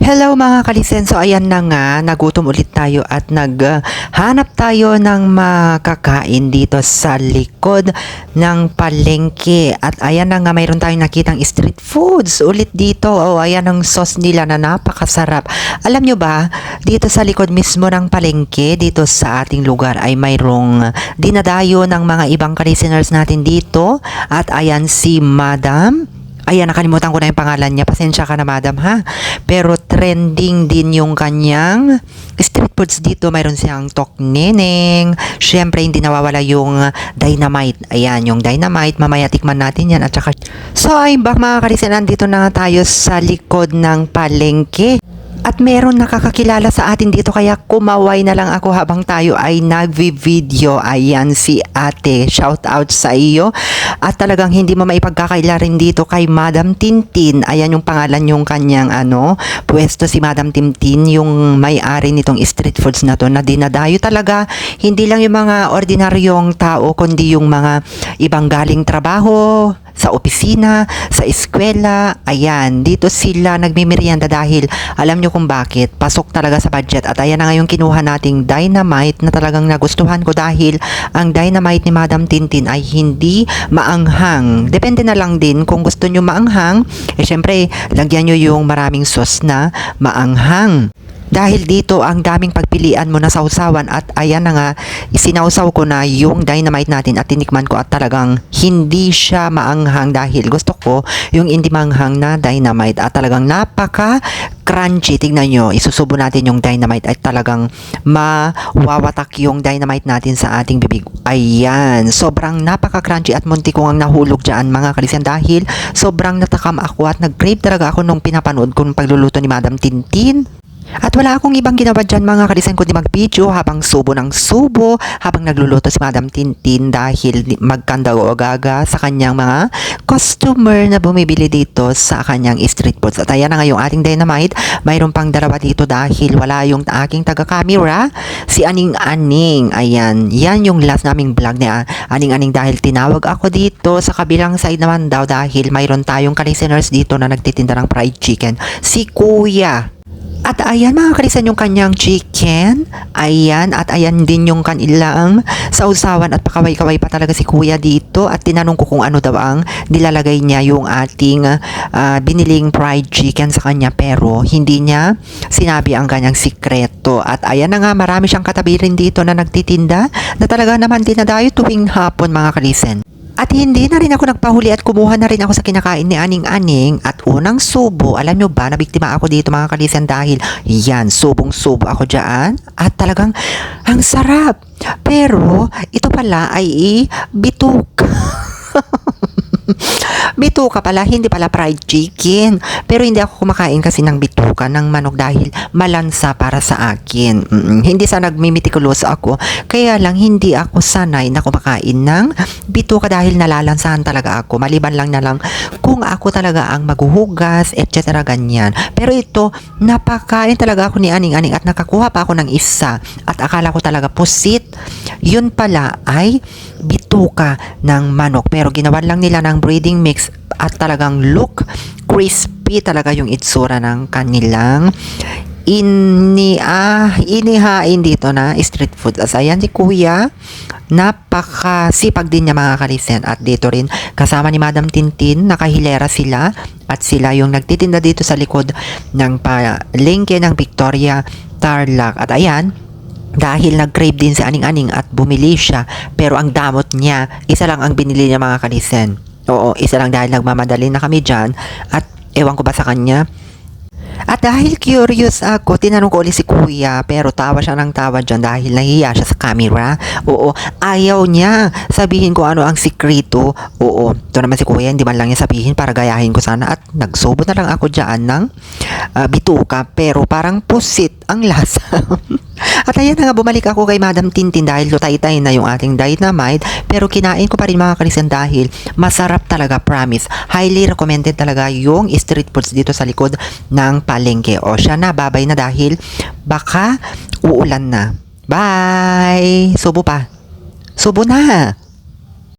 Hello mga kalisenso, ayan na nga, nagutom ulit tayo at naghanap tayo ng makakain dito sa likod ng palengke. At ayan na nga, mayroon tayong nakitang street foods ulit dito. Oh, ayan ang sauce nila na napakasarap. Alam nyo ba, dito sa likod mismo ng palengke, dito sa ating lugar ay mayroong dinadayo ng mga ibang kaliseners natin dito. At ayan si Madam. Ayan, nakalimutan ko na yung pangalan niya. Pasensya ka na, madam, ha? Pero trending din yung kanyang street foods dito. Mayroon siyang tokneneng. Siyempre, hindi nawawala yung dynamite. Ayan, yung dynamite. Mamaya tikman natin yan. At saka, so, ay ba mga kalisen, nandito na tayo sa likod ng palengke. At meron nakakakilala sa atin dito kaya kumaway na lang ako habang tayo ay nagvi-video. Ayan si ate. Shout out sa iyo. At talagang hindi mo maipagkakaila rin dito kay Madam Tintin. Ayan yung pangalan yung kanyang pwesto si Madam Tintin, yung may-ari nitong street foods na to na dinadayo talaga. Hindi lang yung mga ordinaryong tao kundi yung mga ibang galing trabaho, sa opisina, sa eskwela. Ayan, dito sila nagmimerienda dahil alam nyo kung bakit, pasok talaga sa budget. At ayan na nga yung kinuha nating dynamite na talagang nagustuhan ko dahil ang dynamite ni Madam Tintin ay hindi maanghang. Depende na lang din kung gusto nyo maanghang, syempre lagyan nyo yung maraming sauce na maanghang. Dahil dito ang daming pagpilian mo na sausawan at ayan na nga, isinausaw ko na yung dynamite natin at tinikman ko at talagang hindi siya maanghang dahil gusto ko yung hindi maanghang na dynamite at talagang napaka crunchy. Tignan nyo, isusubo natin yung dynamite at talagang mawawatak yung dynamite natin sa ating bibig. Ayan, sobrang napaka crunchy at munti ko ang nahulog dyan mga kalisen dahil sobrang natakam ako at nag-crave talaga ako nung pinapanood ko ng pagluluto ni Madam Tintin. At wala akong ibang ginawa dyan mga kalisen kundi mag-video habang subo ng subo, habang nagluluto si Madam Tintin dahil magkandago-gaga sa kanyang mga customer na bumibili dito sa kanyang street foods. At ayan na nga yung ating dynamite, mayroon pang dalawa dito dahil wala yung aking taga-camera, si Aning-Aning. Ayan, yan yung last naming vlog ni Aning-Aning dahil tinawag ako dito sa kabilang side naman daw dahil mayroon tayong kaliseners dito na nagtitinda ng fried chicken, si Kuya. At ayan mga kalisen yung kanyang chicken. Ayan, at ayan din yung kanilang sausawan at pakaway-kaway pa talaga si Kuya dito. At tinanong ko kung ano daw ang nilalagay niya yung ating biniling fried chicken sa kanya. Pero hindi niya sinabi ang kanyang sikreto. At ayan na nga, marami siyang katabi rin dito na nagtitinda na talaga naman dinadayo tuwing hapon mga kalisen. At hindi na rin ako nagpahuli at kumuha na rin ako sa kinakain ni Aning-Aning at unang subo. Alam nyo ba, nabiktima ako dito mga kalisen dahil yan, subong-subo ako dyan at talagang ang sarap. Pero ito pala ay bituka. Bituka pala, hindi pala fried chicken. Pero hindi ako kumakain kasi ng bituka ng manok dahil malansa para sa akin. Hindi sa nagmimitikulose ako. Kaya lang hindi ako sanay na kumakain ng bituka dahil nalalansahan talaga ako. Maliban lang na lang kung ako talaga ang maghuhugas, etc. ganyan. Pero ito, napakain talaga ako ni Aning-Aning at nakakuha pa ako ng isa. At akala ko talaga pusit. Yun pala ay bituka ng manok. Pero ginawan lang nila ng breeding mix at talagang look crispy talaga yung itsura ng kanilang inihain dito na street food. As ayan si Kuya, napakasipag din niya mga kalisen. At dito rin kasama ni Madam Tintin, nakahilera sila at sila yung nagtitinda dito sa likod ng palengke ng Victoria Tarlac. At ayan, dahil nag-crave din si Aning-Aning at bumili siya, pero ang damot niya, isa lang ang binili niya mga kalisen. Oo, isa lang dahil nagmamadali na kami dyan at ewan ko ba sa kanya. At dahil curious ako, tinanong ko ulit si Kuya, pero tawa siya ng tawa dyan dahil nahiya siya sa camera. Oo, ayaw niya sabihin ko ano ang sikreto. Oo, ito naman si Kuya, hindi man lang niya sabihin para gayahin ko sana. At nagsubo na lang ako dyan ng bituka, pero parang pusit ang lasa. At ayan na nga, bumalik ako kay Madam Tintin dahil lutay-tay na yung ating dynamite. Pero kinain ko pa rin mga kalisen dahil masarap talaga, promise. Highly recommended talaga yung street foods dito sa likod ng palengke. O siya na, babay na dahil baka uulan na. Bye! Subo pa. Subo na!